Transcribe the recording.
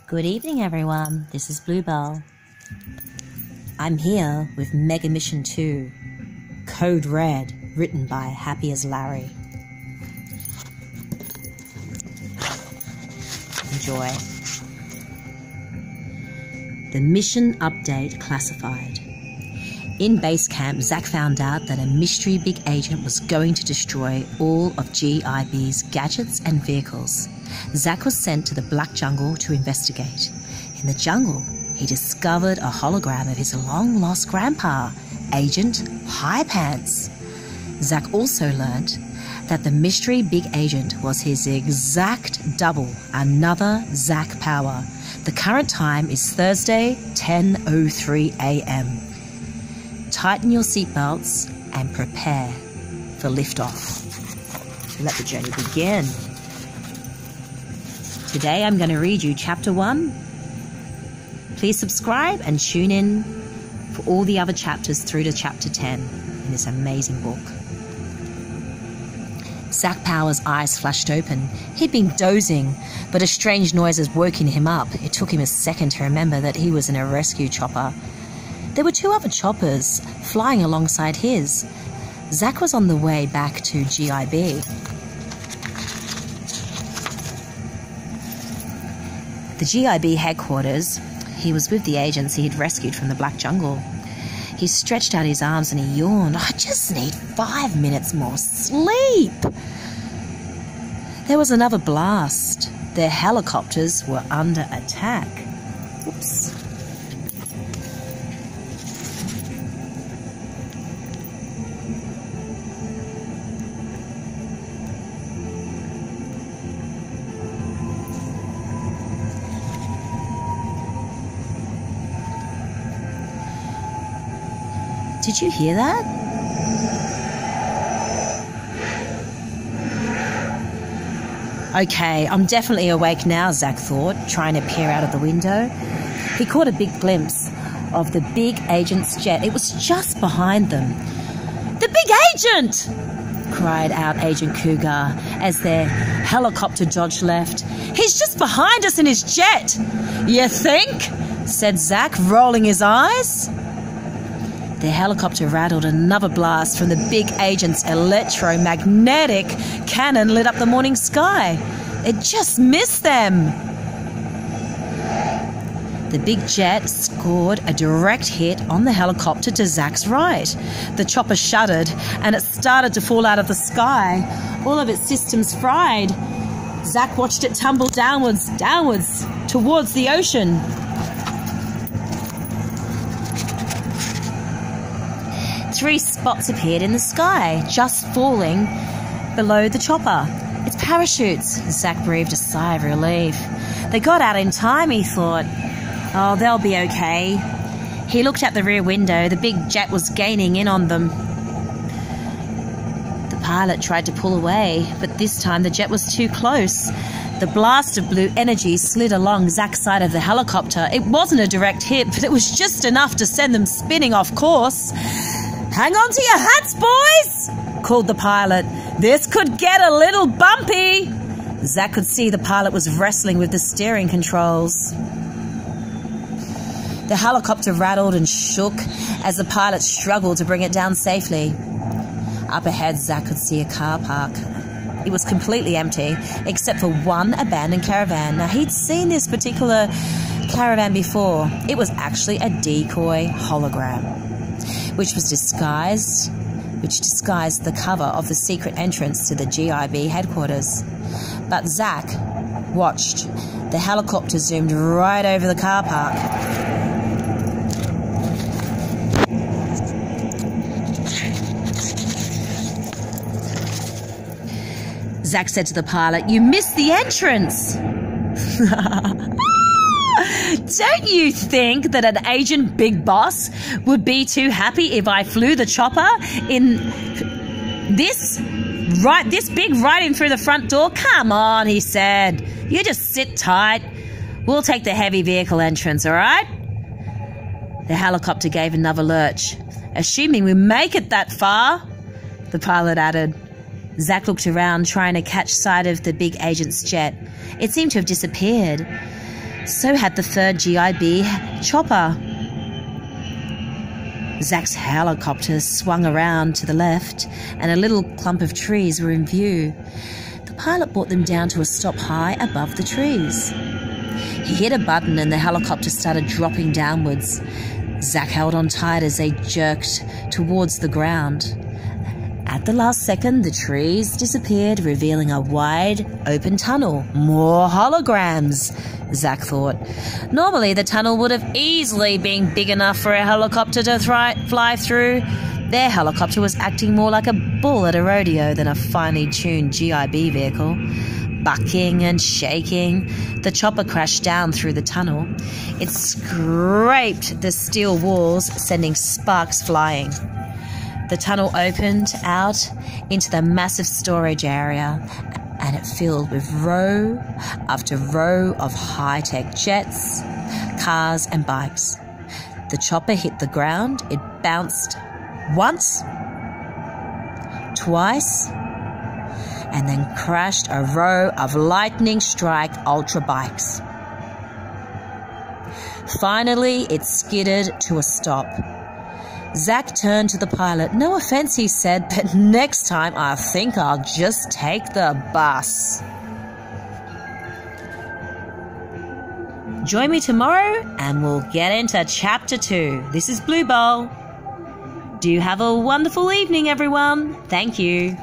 Good evening, everyone. This is Bluebell. I'm here with Mega Mission 2, Code Red, written by Happy as Larry. Enjoy. The mission update classified. In base camp, Zack found out that a mystery big agent was going to destroy all of GIB's gadgets and vehicles. Zack was sent to the Black Jungle to investigate. In the jungle, he discovered a hologram of his long-lost grandpa, Agent High Pants. Zack also learnt that the mystery big agent was his exact double, another Zack Power. The current time is Thursday, 10:03 a.m. Tighten your seatbelts and prepare for liftoff. Let the journey begin. Today I'm going to read you Chapter 1. Please subscribe and tune in for all the other chapters through to Chapter 10 in this amazing book. Zack Power's eyes flashed open. He'd been dozing, but a strange noise had woken him up. It took him a second to remember that he was in a rescue chopper. There were two other choppers flying alongside his. Zack was on the way back to GIB. The GIB headquarters, he was with the agents he had rescued from the Black Jungle. He stretched out his arms and he yawned. I just need 5 minutes more sleep. There was another blast. Their helicopters were under attack. Oops. Did you hear that? Okay, I'm definitely awake now, Zack thought, trying to peer out of the window. He caught a big glimpse of the big agent's jet. It was just behind them. The big agent! Cried out Agent Cougar as their helicopter dodged left. He's just behind us in his jet! You think? Said Zack, rolling his eyes. The helicopter rattled. Another blast from the big agent's electromagnetic cannon lit up the morning sky. It just missed them. The big jet scored a direct hit on the helicopter to Zack's right. The chopper shuddered and it started to fall out of the sky. All of its systems fried. Zack watched it tumble downwards, towards the ocean. Three spots appeared in the sky, just falling below the chopper. It's parachutes. Zack breathed a sigh of relief. They got out in time, he thought. Oh, they'll be okay. He looked out the rear window. The big jet was gaining in on them. The pilot tried to pull away, but this time the jet was too close. The blast of blue energy slid along Zack's side of the helicopter. It wasn't a direct hit, but it was just enough to send them spinning off course. Hang on to your hats, boys, called the pilot. This could get a little bumpy. Zack could see the pilot was wrestling with the steering controls. The helicopter rattled and shook as the pilot struggled to bring it down safely. Up ahead, Zack could see a car park. It was completely empty, except for one abandoned caravan. Now, he'd seen this particular caravan before. It was actually a decoy hologram, which disguised the cover of the secret entrance to the GIB headquarters. But Zack watched. The helicopter zoomed right over the car park. Zack said to the pilot, "You missed the entrance." Don't you think that an agent big boss would be too happy if I flew the chopper in this big right in through the front door? Come on, he said. You just sit tight. We'll take the heavy vehicle entrance, all right? The helicopter gave another lurch. Assuming we make it that far, the pilot added. Zack looked around, trying to catch sight of the big agent's jet. It seemed to have disappeared. So had the 3rd GIB chopper. Zach's helicopter swung around to the left, and a little clump of trees were in view. The pilot brought them down to a stop high above the trees. He hit a button and the helicopter started dropping downwards. Zach held on tight as they jerked towards the ground. At the last second, the trees disappeared, revealing a wide, open tunnel. More holograms, Zach thought. Normally, the tunnel would have easily been big enough for a helicopter to fly through. Their helicopter was acting more like a bull at a rodeo than a finely tuned GIB vehicle. Bucking and shaking, the chopper crashed down through the tunnel. It scraped the steel walls, sending sparks flying. The tunnel opened out into the massive storage area, and it filled with row after row of high-tech jets, cars and bikes. The chopper hit the ground. It bounced once, twice, and then crashed a row of lightning strike ultra bikes. Finally, it skidded to a stop. Zach turned to the pilot. "No offense," he said, "but next time I think I'll just take the bus." Join me tomorrow and we'll get into Chapter 2. This is Blue Bowl. Do have a wonderful evening, everyone. Thank you.